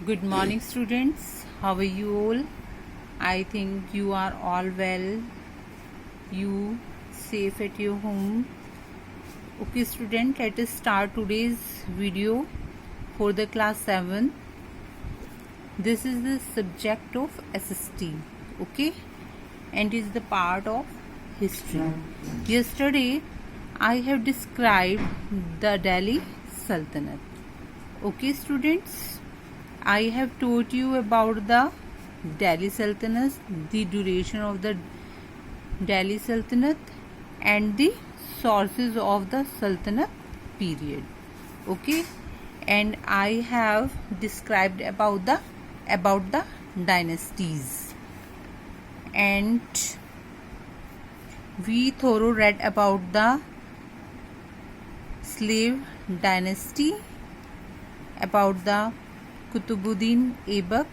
Good morning, students. How are you all? I think you are all well. You safe at your home. Okay, student, let us start today's video for the class 7. This is the subject of SST. Okay, and is the part of history. Yesterday, I have described the Delhi Sultanate. Okay, students. I have taught you about the Delhi Sultanate, the duration of the Delhi Sultanate and the sources of the Sultanate period. Okay, and I have described about the dynasties, and we thorough read about the slave dynasty, about the Kutubuddin Aibak,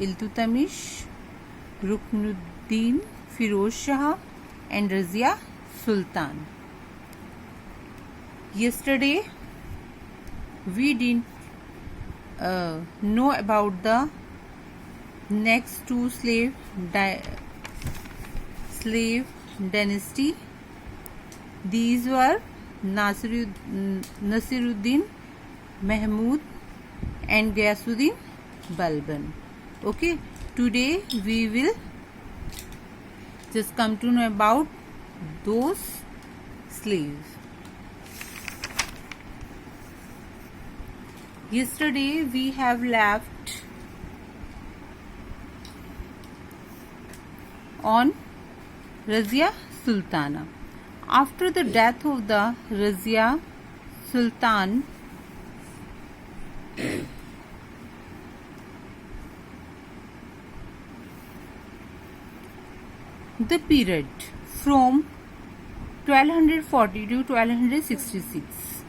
Iltutmish, Ruknuddin, Firoz Shah, and Razia Sultan. Yesterday, we didn't know about the next two slave dynasty. These were Nasiruddin Mahmud and Ghiyasuddin Balban. Okay, today we will just come to know about those slaves. Yesterday we have left on Razia Sultana. After the death of the Razia Sultan, the period from 1240 to 1266,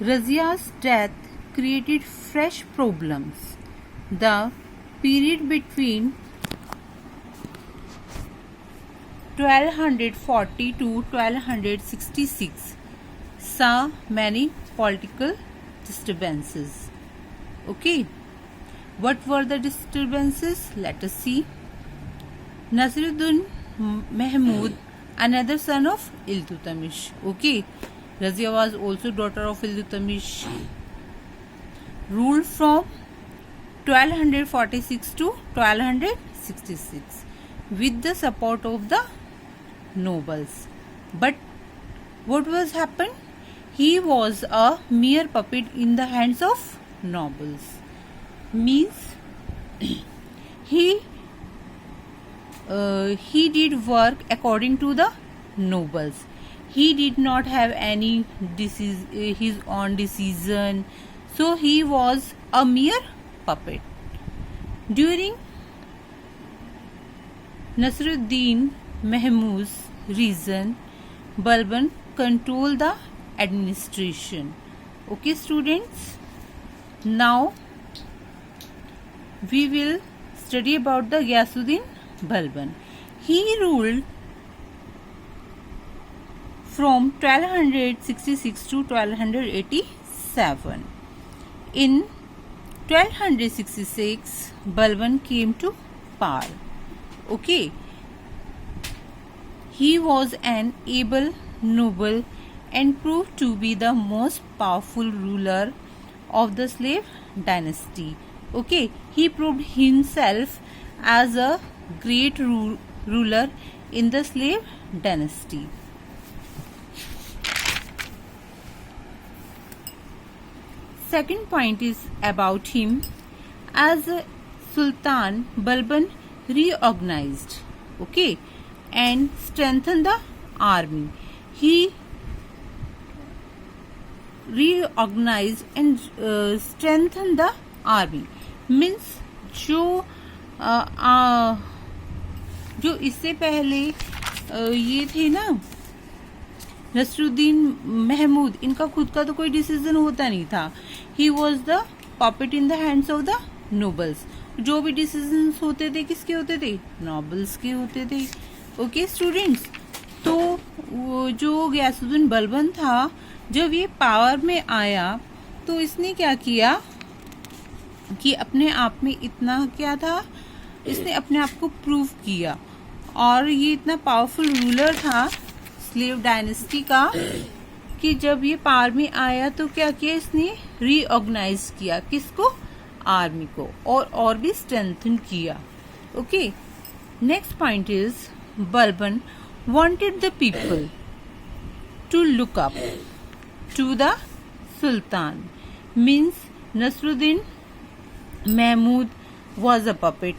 Razia's death created fresh problems. The period between 1240 to 1266 saw many political disturbances. Okay, what were the disturbances? Let us see. Nasiruddin Mahmud, another son of Iltutmish. Okay, Razia was also daughter of Iltutmish. Ruled from 1246 to 1266 with the support of the nobles. But what was happened? He was a mere puppet in the hands of nobles. Means he did work according to the nobles. He did not have any his own decision, so he was a mere puppet. During Nasiruddin Mahmud's reign, Balban controlled the administration. Okay, students. Now we will study about the Ghiyasuddin Balban. He ruled from 1266 to 1287. In 1266, Balban came to power. Okay. He was an able noble and proved to be the most powerful ruler of the slave dynasty. Okay, he proved himself as a great ruler in the slave dynasty. Second point is about him. As a Sultan, Balban reorganized, okay, and strengthened the army. He reorganized and strengthened the army. Means जो इससे पहले ये थे ना नसरुद्दीन महमूद, इनका खुद का तो कोई डिसीजन होता नहीं था. He was the puppet in the hands of the nobles. जो भी डिसीजंस होते थे किसके होते थे? नोबल्स के होते थे. ओके स्टूडेंट्स, तो जो गियासुद्दीन बलबन था, जब ये पावर में आया तो इसने क्या किया? कि अपने आप में इतना क्या था, इसने अपने आप को प्रूव किया और ये इतना पावरफुल रूलर था स्लेव डायनेस्टी का कि जब ये पावर में आया तो क्या किया इसने, रीऑर्गेनाइज किया किसको, आर्मी को, और भी स्ट्रेंथन किया. Okay, next point is Balban wanted the people to look up to the Sultan. Means Nasruddin Mahmud was a puppet.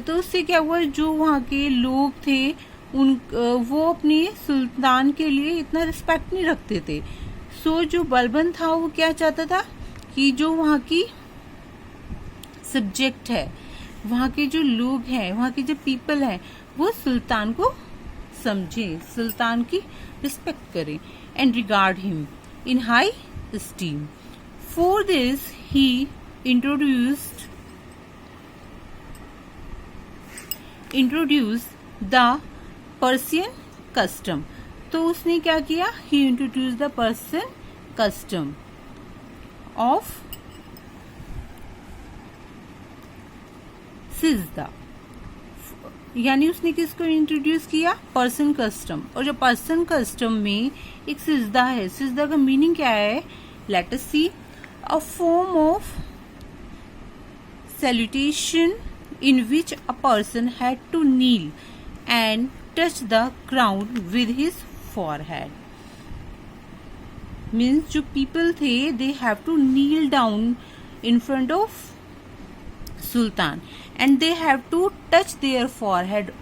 तो उससे क्या हुआ, जो वहाँ के लोग थे वो अपने सुल्तान के लिए इतना रिस्पेक्ट नहीं रखते थे. सो जो बलबन था वो क्या चाहता था कि जो वहाँ की सब्जेक्ट है, वहाँ के जो लोग हैं, वहाँ के जो पीपल हैं, वो सुल्तान को समझे, सुल्तान की रिस्पेक्ट करें, and regard him in high esteem. For this he introduced the Persian custom. तो उसने क्या किया, he introduce the Persian custom of सिजदा. यानी उसने किसको इंट्रोड्यूस किया, पर्सन कस्टम. और जो पर्सन कस्टम में एक सिजदा है, सिजदा का मीनिंग क्या है, let us see, a form of salutation in which a person had to kneel and touch the ground with his forehead. Means जो people थे, they have to kneel down in front of Sultan and they have to touch their forehead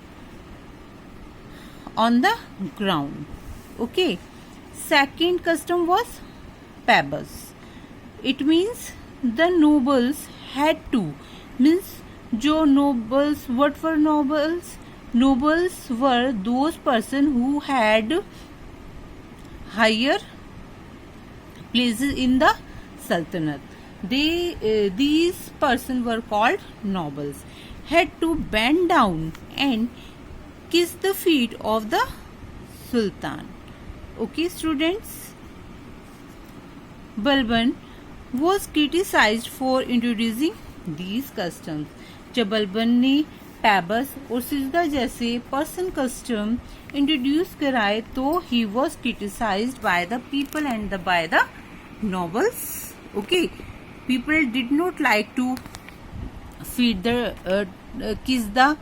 on the ground. Okay. Second custom was pabas. It means the nobles had to, means जो nobles, what were nobles? Nobles were those person who had higher places in the Sultanate. These person were called nobles. Had to bend down and kiss the feet of the Sultan. Okay, students. Balban was criticized for introducing these customs. जब बलबन ने पैबस और सिजदा जैसे person custom introduce कराए तो he was criticised by the people and by the nobles. Okay, people did not like to feed the kiss the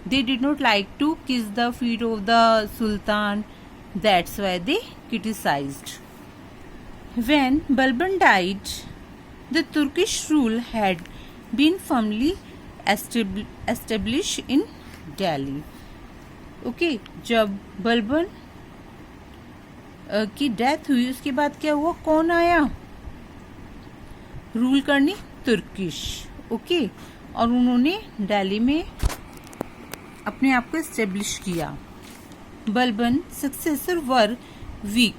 they did not like to kiss the feet of the Sultan. That's why they criticized. When Balban died, the Turkish rule had been firmly established in Delhi. Okay, जब बलबन की death हुई उसके बाद क्या हुआ, कौन आया rule करने, तुर्किश. ओके, और उन्होंने दिल्ली में अपने आप को एस्टेब्लिश किया. बलबन सक्सेसर वर वीक.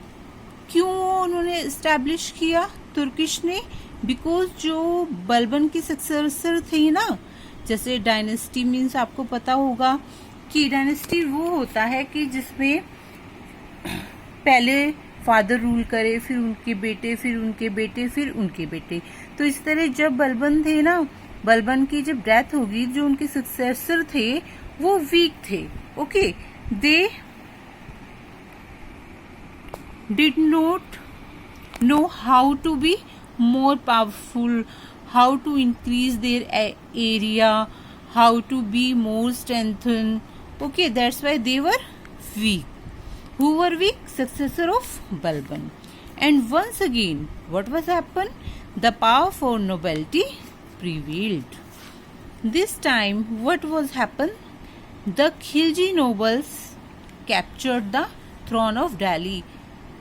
क्यों उन्होंने एस्टेब्लिश किया तुर्किश ने, बिकॉज जो बलबन की सक्सेसर थी ना, जैसे डायनेस्टी मीन्स आपको पता होगा कि डायनेस्टी वो होता है कि जिसमें पहले फादर रूल करे, फिर उनके बेटे, फिर उनके बेटे, फिर उनके बेटे. तो इस तरह जब बलबन थे ना, बलबन की जब डेथ होगी, जो उनके सक्सेसर थे वो वीक थे. Okay, they did not know how to be more powerful, how to increase their area, how to be more strengthened. Okay, that's why they were weak. Who were weak? Successor of Balban. And once again, what was happened? The power for nobility prevailed. This time, what was happened? The Khilji nobles captured the throne of Delhi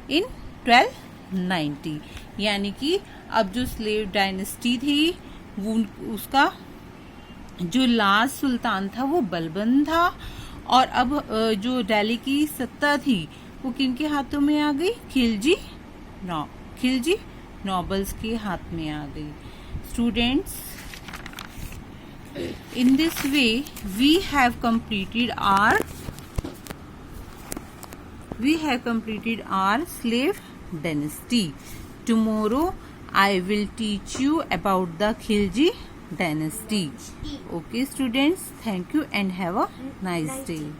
in 1290. यानी कि अब जो slave dynasty थी वो उसका जो last सुल्तान था वो बलबन था, और अब जो दिल्ली की सत्ता थी वो किनके हाथों में आ गई, खिलजी नॉबल्स के हाथ में आ गई. Students, in this way we have completed our slave dynasty. Tomorrow I will teach you about the Khilji dynasty. Okay students, thank you and have a nice day.